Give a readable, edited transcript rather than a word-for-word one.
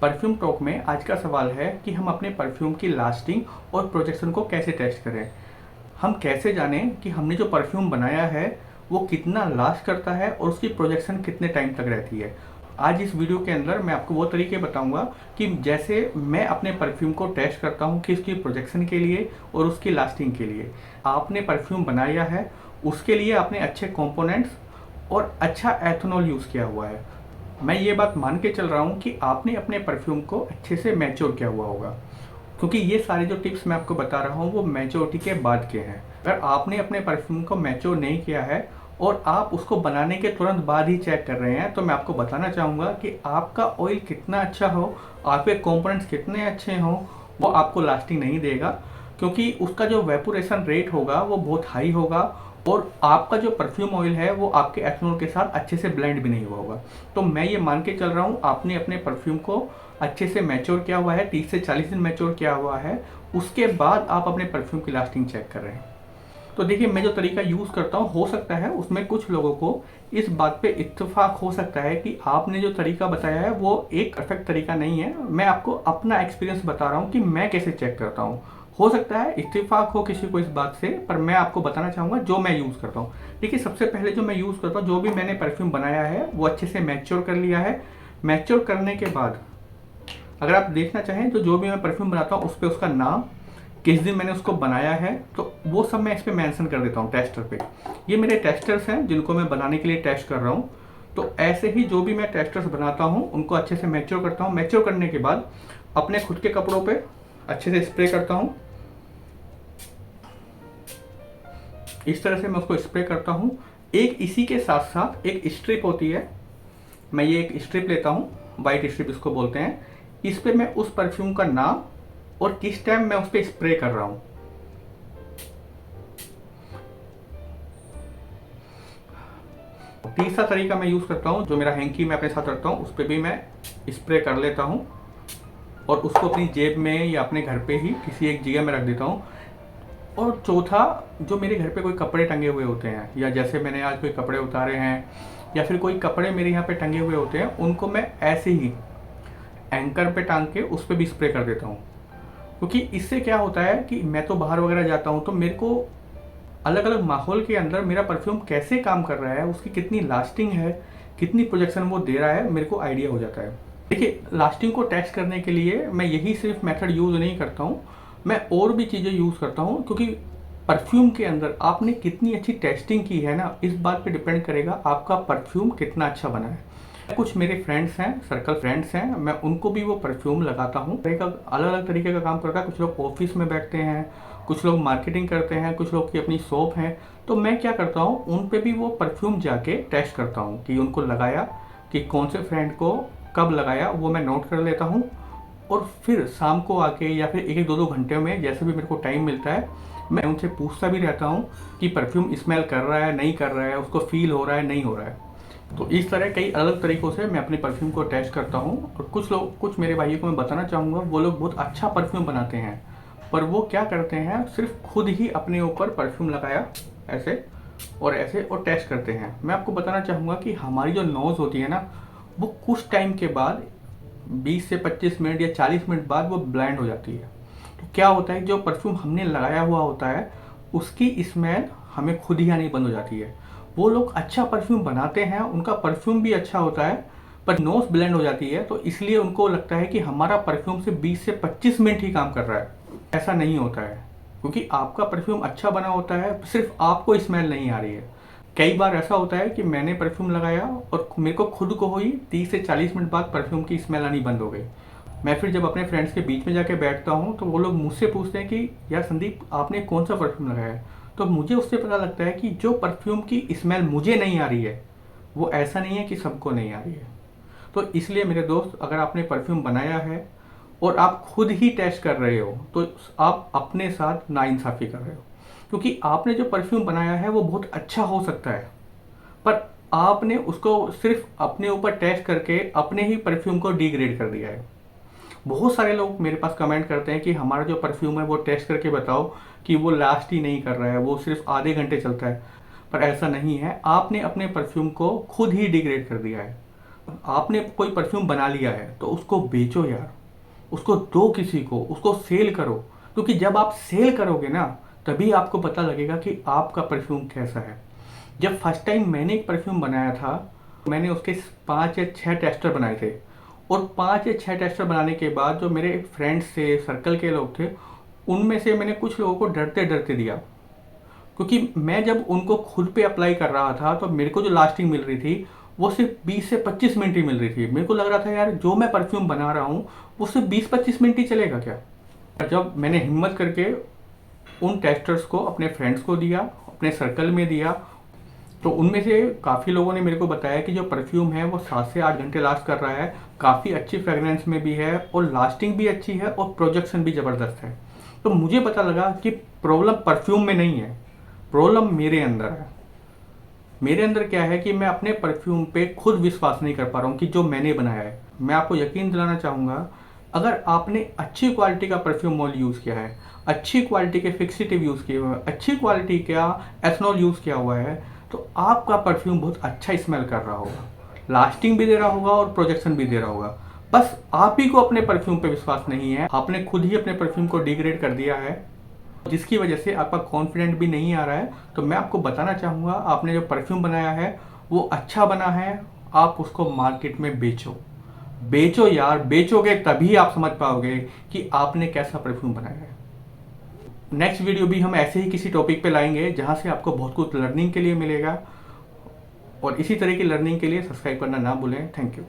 Perfume talk में आज का सवाल है कि हम अपने परफ्यूम की लास्टिंग और प्रोजेक्शन को कैसे टेस्ट करें। हम कैसे जानें कि हमने जो परफ्यूम बनाया है वो कितना लास्ट करता है और उसकी प्रोजेक्शन कितने टाइम तक रहती है। आज इस वीडियो के अंदर मैं आपको वो तरीके बताऊंगा कि जैसे मैं अपने परफ्यूम को टेस्ट करता हूं कि उसकी प्रोजेक्शन के लिए और उसकी लास्टिंग के लिए। आपने परफ्यूम बनाया है, उसके लिए आपने अच्छे कंपोनेंट्स और अच्छा एथेनॉल यूज़ किया हुआ है। मैं ये बात मान के चल रहा हूँ कि आपने अपने परफ्यूम को अच्छे से मैच्योर किया हुआ होगा, क्योंकि ये सारे जो टिप्स मैं आपको बता रहा हूँ वो मैच्योरिटी के बाद के हैं। अगर आपने अपने परफ्यूम को मैच्योर नहीं किया है और आप उसको बनाने के तुरंत बाद ही चेक कर रहे हैं, तो मैं आपको बताना चाहूँगा कि आपका ऑयल कितना अच्छा हो, आपके कंपोनेंट्स कितने अच्छे हों, वो आपको लास्टिंग नहीं देगा, क्योंकि उसका जो वेपोरेशन रेट होगा वो बहुत हाई होगा और आपका जो परफ्यूम ऑयल है वो आपके एथेनॉल के साथ अच्छे से ब्लेंड भी नहीं हुआ होगा। तो मैं ये मान के चल रहा हूँ आपने अपने परफ्यूम को अच्छे से मैच्योर किया हुआ है, 30 से 40 दिन मैच्योर किया हुआ है, उसके बाद आप अपने परफ्यूम की लास्टिंग चेक कर रहे हैं। तो देखिए, मैं जो तरीका यूज़ करता हूँ, हो सकता है उसमें कुछ लोगों को इस बात पे इत्तेफाक हो सकता है कि आपने जो तरीका बताया है वो एक परफेक्ट तरीका नहीं है। मैं आपको अपना एक्सपीरियंस बता रहा हूँ कि मैं कैसे चेक करता हूँ। हो सकता है इत्तेफाक हो किसी को इस बात से, पर मैं आपको बताना चाहूँगा जो मैं यूज़ करता हूँ। देखिए, सबसे पहले जो मैं यूज़ करता हूँ, जो भी मैंने परफ्यूम बनाया है वो अच्छे से मैच्योर कर लिया है। मैच्योर करने के बाद अगर आप देखना चाहें तो जो भी मैं परफ्यूम बनाता हूँ उस पर उसका नाम, किस दिन मैंने उसको बनाया है, तो वो सब मैं इस पर मैंशन कर देता हूँ टेस्टर पे। ये मेरे टेस्टर्स हैं जिनको मैं बनाने के लिए टेस्ट कर रहा हूँ। तो ऐसे ही जो भी मैं टेस्टर्स बनाता हूँ उनको अच्छे से मैच्योर करता हूँ। मैच्योर करने के बाद अपने खुद के कपड़ों पे अच्छे से स्प्रे करता हूँ। इस तरह से मैं उसको स्प्रे करता हूँ। एक इसी के साथ साथ एक स्ट्रिप होती है, मैं ये एक स्ट्रिप लेता हूँ, वाइट स्ट्रिप इसको बोलते हैं। इस पे मैं उस परफ्यूम का नाम और किस टाइम मैं उस पर स्प्रे कर रहा हूँ। तीसरा तरीका मैं यूज़ करता हूँ, जो मेरा हैंकी मैं अपने साथ रखता हूँ उस पर भी मैं स्प्रे कर लेता हूँ और उसको अपनी जेब में या अपने घर पे ही किसी एक जगह में रख देता हूँ। और चौथा, जो मेरे घर पे कोई कपड़े टंगे हुए होते हैं, या जैसे मैंने आज कोई कपड़े उतारे हैं या फिर कोई कपड़े मेरे यहाँ पे टंगे हुए होते हैं, उनको मैं ऐसे ही एंकर पे टांग के उस पर भी स्प्रे कर देता हूँ। क्योंकि इससे क्या होता है कि मैं तो बाहर वगैरह जाता हूँ तो मेरे को अलग अलग माहौल के अंदर मेरा परफ्यूम कैसे काम कर रहा है, उसकी कितनी लास्टिंग है, कितनी प्रोजेक्शन वो दे रहा है, मेरे को आइडिया हो जाता है। देखिए, लास्टिंग को टेस्ट करने के लिए मैं यही सिर्फ मेथड यूज़ नहीं करता हूँ, मैं और भी चीज़ें यूज़ करता हूँ, क्योंकि परफ्यूम के अंदर आपने कितनी अच्छी टेस्टिंग की है ना, इस बात पे डिपेंड करेगा आपका परफ्यूम कितना अच्छा बना है। कुछ मेरे फ्रेंड्स हैं, सर्कल फ्रेंड्स हैं, मैं उनको भी वो परफ्यूम लगाता हूँ। एक अलग अलग तरीके का काम करता है। कुछ लोग ऑफिस में बैठते हैं, कुछ लोग मार्केटिंग करते हैं, कुछ लोग की अपनी शॉप है। तो मैं क्या करता हूँ, उन पे भी वो परफ्यूम जाके टेस्ट करता हूँ कि उनको लगाया, कि कौन से फ्रेंड को कब लगाया, वो मैं नोट कर लेता हूँ। और फिर शाम को आके या फिर एक एक दो दो घंटे में जैसे भी मेरे को टाइम मिलता है, मैं उनसे पूछता भी रहता हूँ कि परफ्यूम स्मेल कर रहा है, नहीं कर रहा है, उसको फील हो रहा है, नहीं हो रहा है। तो इस तरह कई अलग तरीक़ों से मैं अपने परफ्यूम को टेस्ट करता हूँ। और कुछ मेरे भाइयों को मैं बताना चाहूँगा, वो लोग बहुत अच्छा परफ्यूम बनाते हैं, पर वो क्या करते हैं, सिर्फ खुद ही अपने ऊपर परफ्यूम लगाया ऐसे और टेस्ट करते हैं। मैं आपको बताना चाहूँगा कि हमारी जो नोज़ होती है ना, वो कुछ टाइम के बाद 20 से 25 मिनट या 40 मिनट बाद वो ब्लेंड हो जाती है। तो क्या होता है, जो परफ्यूम हमने लगाया हुआ होता है उसकी स्मेल हमें खुद ही आनी बंद हो जाती है। वो लोग अच्छा परफ्यूम बनाते हैं, उनका परफ्यूम भी अच्छा होता है, पर नोज ब्लेंड हो जाती है, तो इसलिए उनको लगता है कि हमारा परफ्यूम से 20 से 25 मिनट ही काम कर रहा है। ऐसा नहीं होता है, क्योंकि आपका परफ्यूम अच्छा बना होता है, सिर्फ आपको स्मेल नहीं आ रही है। कई बार ऐसा होता है कि मैंने परफ्यूम लगाया और मेरे को खुद को ही 30 से 40 मिनट बाद परफ्यूम की स्मेल आनी बंद हो गई। मैं फिर जब अपने फ्रेंड्स के बीच में जाके बैठता हूँ तो वो लोग मुझसे पूछते हैं कि यार संदीप, आपने कौन सा परफ्यूम लगाया है। तो मुझे उससे पता लगता है कि जो परफ्यूम की स्मेल मुझे नहीं आ रही है, वो ऐसा नहीं है कि सबको नहीं आ रही है। तो इसलिए मेरे दोस्त, अगर आपने परफ्यूम बनाया है और आप खुद ही टेस्ट कर रहे हो, तो आप अपने साथ नाइंसाफ़ी कर रहे हो। क्योंकि आपने जो परफ्यूम बनाया है वो बहुत अच्छा हो सकता है, पर आपने उसको सिर्फ अपने ऊपर टेस्ट करके अपने ही परफ्यूम को डिग्रेड कर दिया है। बहुत सारे लोग मेरे पास कमेंट करते हैं कि हमारा जो परफ्यूम है वो टेस्ट करके बताओ कि वो लास्ट ही नहीं कर रहा है, वो सिर्फ आधे घंटे चलता है। पर ऐसा नहीं है, आपने अपने परफ्यूम को खुद ही डिग्रेड कर दिया है। आपने कोई परफ्यूम बना लिया है तो उसको बेचो यार, उसको दो किसी को, उसको सेल करो, क्योंकि जब आप सेल करोगे ना तभी आपको पता लगेगा कि आपका परफ्यूम कैसा है। जब फर्स्ट टाइम मैंने एक परफ्यूम बनाया था, मैंने उसके 5 या 6 टेस्टर बनाए थे, और 5 या 6 टेस्टर बनाने के बाद जो मेरे फ्रेंड्स थे, सर्कल के लोग थे, उनमें से मैंने कुछ लोगों को डरते डरते दिया, क्योंकि मैं जब उनको खुद पे अप्लाई कर रहा था तो मेरे को जो लास्टिंग मिल रही थी वो सिर्फ 20 से 25 मिनट ही मिल रही थी। मेरे को लग रहा था यार जो मैं परफ्यूम बना रहा हूँ वो सिर्फ 20-25 मिनट ही चलेगा क्या। जब मैंने हिम्मत करके उन टेस्टर्स को, अपने फ्रेंड्स को दिया, अपने सर्कल में दिया, तो उनमें से काफ़ी लोगों ने मेरे को बताया कि जो परफ्यूम है वो 7 से 8 घंटे लास्ट कर रहा है, काफ़ी अच्छी फ्रेगरेंस में भी है और लास्टिंग भी अच्छी है और प्रोजेक्शन भी ज़बरदस्त है। तो मुझे पता लगा कि प्रॉब्लम परफ्यूम में नहीं है, प्रॉब्लम मेरे अंदर है। मेरे अंदर क्या है कि मैं अपने परफ्यूम पे खुद विश्वास नहीं कर पा रहा हूँ कि जो मैंने बनाया है। मैं आपको यकीन दिलाना चाहूँगा, अगर आपने अच्छी क्वालिटी का परफ्यूम ऑयल यूज़ किया है, अच्छी क्वालिटी के फिक्सेटिव यूज़ किए हुए हैं, अच्छी क्वालिटी का एथनॉल यूज़ किया हुआ है, तो आपका परफ्यूम बहुत अच्छा स्मेल कर रहा होगा, लास्टिंग भी दे रहा होगा और प्रोजेक्शन भी दे रहा होगा। बस आप ही को अपने परफ्यूम पे विश्वास नहीं है, आपने खुद ही अपने परफ्यूम को डिग्रेड कर दिया है, जिसकी वजह से आपका कॉन्फिडेंट भी नहीं आ रहा है। तो मैं आपको बताना चाहूँगा, आपने जो परफ्यूम बनाया है वो अच्छा बना है, आप उसको मार्केट में बेचो। बेचो यार, बेचोगे तभी आप समझ पाओगे कि आपने कैसा परफ्यूम बनाया है। नेक्स्ट वीडियो भी हम ऐसे ही किसी टॉपिक पे लाएंगे जहाँ से आपको बहुत कुछ लर्निंग के लिए मिलेगा, और इसी तरह की लर्निंग के लिए सब्सक्राइब करना ना भूलें। Thank you.